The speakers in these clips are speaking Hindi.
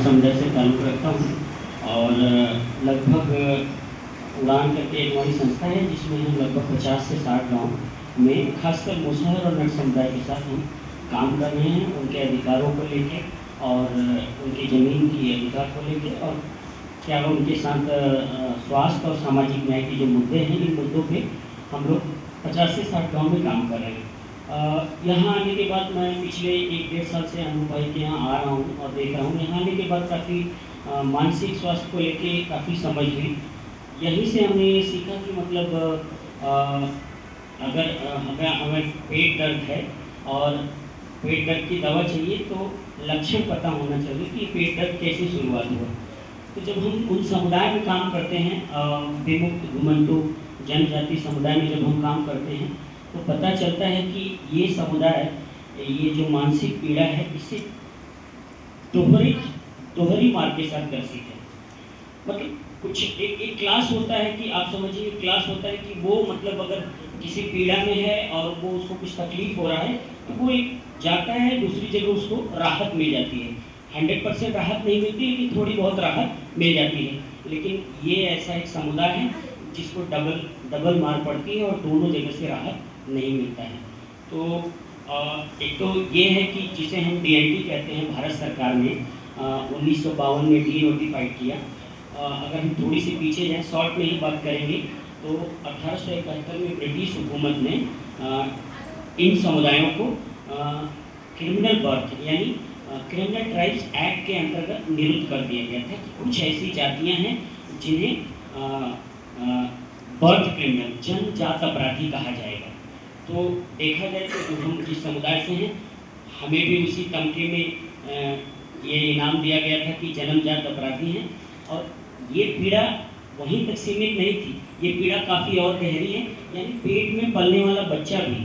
समुदाय से ताल्लुक़ रखता हूँ और लगभग उड़ान करके एक हमारी संस्था है जिसमें हम लगभग 50 से 60 गाँव में खासकर मुसहर और नट समुदाय के साथ हम काम कर रहे हैं, उनके अधिकारों को लेके और उनकी ज़मीन की अधिकार को लेके और क्या उनके साथ स्वास्थ्य और सामाजिक न्याय के जो मुद्दे हैं, इन मुद्दों पे हम लोग 50 से 60 गाँव में काम कर रहे हैं। यहाँ आने के बाद मैं पिछले 1-1.5 साल से अनु भाई के यहाँ आ रहा हूँ और देख रहा हूँ। यहाँ आने के बाद काफ़ी मानसिक स्वास्थ्य को लेके काफ़ी समझ हुई। यहीं से हमने ये सीखा कि मतलब अगर हमें पेट दर्द है और पेट दर्द की दवा चाहिए तो लक्षण पता होना चाहिए कि पेट दर्द कैसे शुरुआत हुआ। तो जब हम उन समुदाय में काम करते हैं, विमुक्त घुमंतु जनजाति समुदाय में जब हम काम करते हैं तो पता चलता है कि ये समुदाय, ये जो मानसिक पीड़ा है, इससे दोहरी मार्ग के साथ ग्रसित है। मतलब कुछ एक क्लास होता है कि आप समझिए, क्लास होता है कि वो मतलब अगर किसी पीड़ा में है और वो उसको कुछ तकलीफ हो रहा है तो वो एक जाता है दूसरी जगह, उसको राहत मिल जाती है। 100% राहत नहीं मिलती लेकिन थोड़ी बहुत राहत मिल जाती है। लेकिन ये ऐसा एक समुदाय है जिसको डबल मार पड़ती है और दोनों जगह से राहत नहीं मिलता है। तो एक तो ये है कि जिसे हम DNT कहते हैं, भारत सरकार ने 1952 में डीनोटिफाइड किया। अगर हम थोड़ी सी पीछे जाएँ, शॉर्ट में ही बात करेंगे तो 1871 में ब्रिटिश हुकूमत ने इन समुदायों को क्रिमिनल बर्थ यानी क्रिमिनल ट्राइब्स एक्ट के अंतर्गत निरुद्ध कर दिया गया था कि कुछ ऐसी जातियां हैं जिन्हें बर्थ क्रिमिनल, जनजात अपराधी कहा जाएगा। तो देखा जाए तो जो हम जिस समुदाय से हैं, हमें भी उसी तमके में ये इनाम दिया गया था कि जन्मजात अपराधी हैं। और ये पीड़ा वहीं तक सीमित नहीं थी, ये पीड़ा काफ़ी और गहरी है। यानी पेट में पलने वाला बच्चा भी,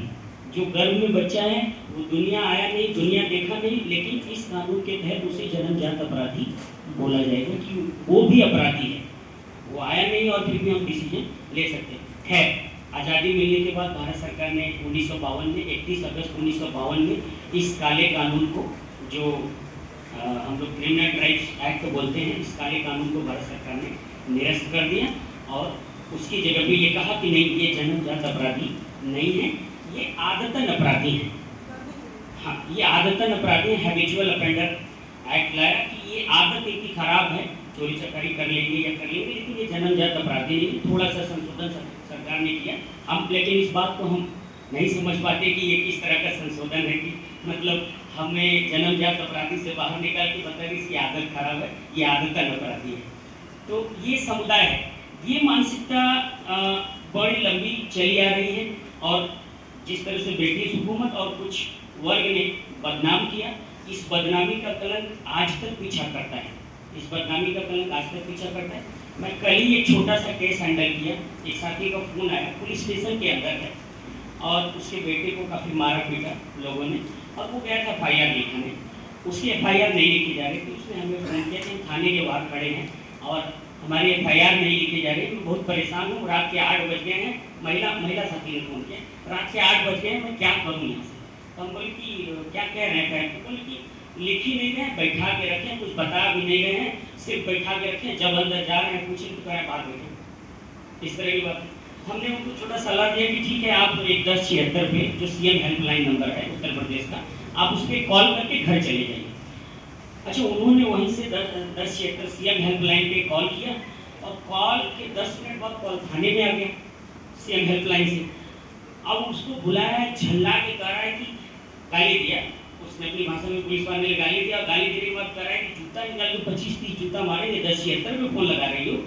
जो गर्भ में बच्चा है, वो दुनिया आया नहीं, दुनिया देखा नहीं, लेकिन इस कानून के तहत उसे जन्मजात अपराधी बोला जाएगा कि वो भी अपराधी है। वो आया नहीं और फिर भी हम डिसीजन ले सकते हैं। खैर, आज़ादी मिलने के बाद भारत सरकार ने 1952 में 31 अगस्त 1952 में इस काले कानून को, जो हम लोग क्रिमिनल ट्राइब्स एक्ट बोलते हैं, इस काले कानून को भारत सरकार ने निरस्त कर दिया और उसकी जगह पे ये कहा कि नहीं, ये जन्मजात अपराधी नहीं है, ये आदतन अपराधी हैं। हाँ, ये आदतन अपराधी हैं। हैबिचुअल ऑफेंडर एक्ट लाया कि ये आदत इनकी खराब है, चोरी चकारी कर लेंगे या कर लेंगे, लेकिन ये जन्मजात अपराधी नहीं। थोड़ा सा संशोधन सरकार ने किया। हम लेकिन इस बात को हम नहीं समझ पाते कि ये किस तरह का संशोधन है कि मतलब हमें जन्मजात अपराधी से बाहर निकाल के बता दें इसकी आदत खराब है, ये आदतन अपराधी है। तो ये समुदाय है, ये मानसिकता बड़ी लंबी चली आ रही है और जिस तरह से ब्रिटिश हुकूमत और कुछ वर्ग ने बदनाम किया, इस बदनामी का कलंक आज तक पीछा करता है। इस बदनामी का कलंक आज तक पीछा करता है। मैं कल ही एक छोटा सा केस हैंडल किया। एक साथी का फ़ोन आया, पुलिस स्टेशन के अंदर है और उसके बेटे को काफ़ी मारा पीटा लोगों ने और वो गया था FIR लिखाने। उसकी FIR नहीं लिखी जा रही थी। उसने हमें फ़ोन किया कि थाने के बाहर खड़े हैं और हमारी FIR नहीं लिखी जा रही है, मैं बहुत परेशान हूँ। रात के 8 बज गए हैं। महिला साथी ने फ़ोन किया, रात के 8 बज गए हैं, मैं क्या करूँ यहाँ से। तो हम बोले कि क्या कह रहे हैं। तो बोले कि लिख ही नहीं रहे, बैठा के रखें, कुछ बता भी नहीं रहे हैं, सिर्फ बैठा के रखें, जब अंदर जा रहे हैं पूछें तो कहें बात बैठे। इस तरह की बात हमने उनको छोटा सलाह दिया कि ठीक है, आप 1076 पे जो CM हेल्पलाइन नंबर है उत्तर प्रदेश का, आप उस पर कॉल करके घर चले जाइए। अच्छा, उन्होंने वहीं से 1076 CM हेल्पलाइन पे कॉल किया और कॉल के 10 मिनट बाद कॉल थाने में आ गया CM हेल्पलाइन से। अब उसको बुलाया, झल्ला के कह रहा है कि गाली दिया, उसने अपनी भाषा में पुलिस वाले ने गाली दिया। गाली देने के बाद कह रहा है कि जूता निकाल के 25-30 जूता मारेंगे, 1076 पे फ़ोन लगा रही हो,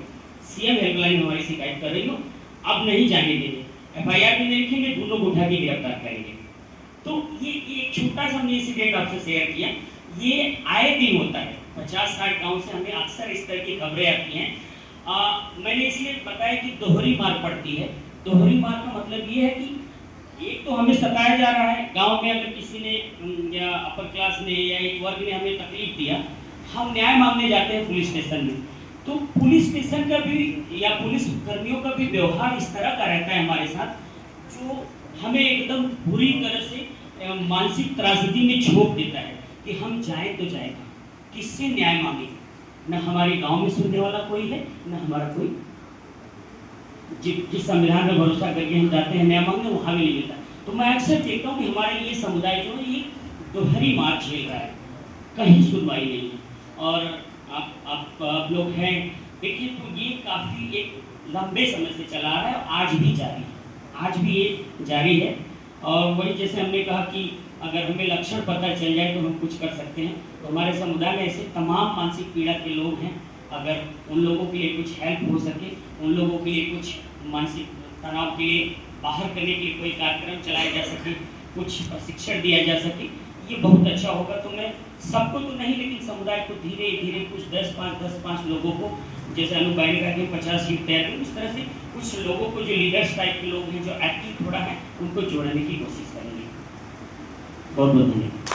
CM हेल्पलाइन हमारी शिकायत कर रही हो, अब नहीं जाने देंगे, FIR भी नहीं लिखेंगे, दोनों को उठा के गिरफ्तार करेंगे। तो ये एक छोटा सा हमने इंसिडेंट आपसे शेयर किया। ये आए दिन होता है, 50-60 गाँव से हमें अक्सर इस तरह की खबरें आती हैं। मैंने इसलिए बताया कि दोहरी मार पड़ती है। दोहरी मार का मतलब ये है कि एक तो हमें सताया जा रहा है गांव में, अगर किसी ने या अपर क्लास ने या एक वर्ग ने हमें तकलीफ दिया, हम न्याय मांगने जाते हैं पुलिस स्टेशन में। तो पुलिस स्टेशन का भी या पुलिस कर्मियों का भी व्यवहार इस तरह का रहता है हमारे साथ, जो हमें एकदम बुरी तरह से मानसिक त्रासदी में झोंक देता है कि हम जाएं तो जाएं, किससे न्याय मांगे। न हमारे गांव में सुनने वाला कोई है, न हमारा कोई जिस संविधान में भरोसा करके हम जाते हैं न्याय मांगने, वहाँ भी नहीं मिलता। तो मैं अक्सर देखता हूँ कि हमारे ये समुदाय जो है ये दोहरी मार झेल रहा है, कहीं सुनवाई नहीं है। और आप लोग हैं, देखिए तो ये काफ़ी एक लंबे समय से चला आ रहा है, आज भी जारी है, आज भी ये जारी है। और वही जैसे हमने कहा कि अगर हमें लक्षण पता चल जाए तो हम कुछ कर सकते हैं। तो हमारे समुदाय में ऐसे तमाम मानसिक पीड़ा के लोग हैं, अगर उन लोगों के लिए कुछ हेल्प हो सके, उन लोगों के लिए कुछ मानसिक तनाव के लिए बाहर करने के लिए कोई कार्यक्रम चलाया जा सके, कुछ प्रशिक्षण दिया जा सके, ये बहुत अच्छा होगा। तो मैं सबको तो नहीं, लेकिन समुदाय को धीरे धीरे कुछ 10-5 लोगों को, जैसे अनुबाई ने कहा कि 50 यूथ तैयार करें, उस तरह से कुछ लोगों को जो लीडर्स टाइप के लोग हैं, जो एक्टिव थोड़ा है, उनको जोड़ने की कोशिश करेंगे। बहुत बहुत धन्यवाद।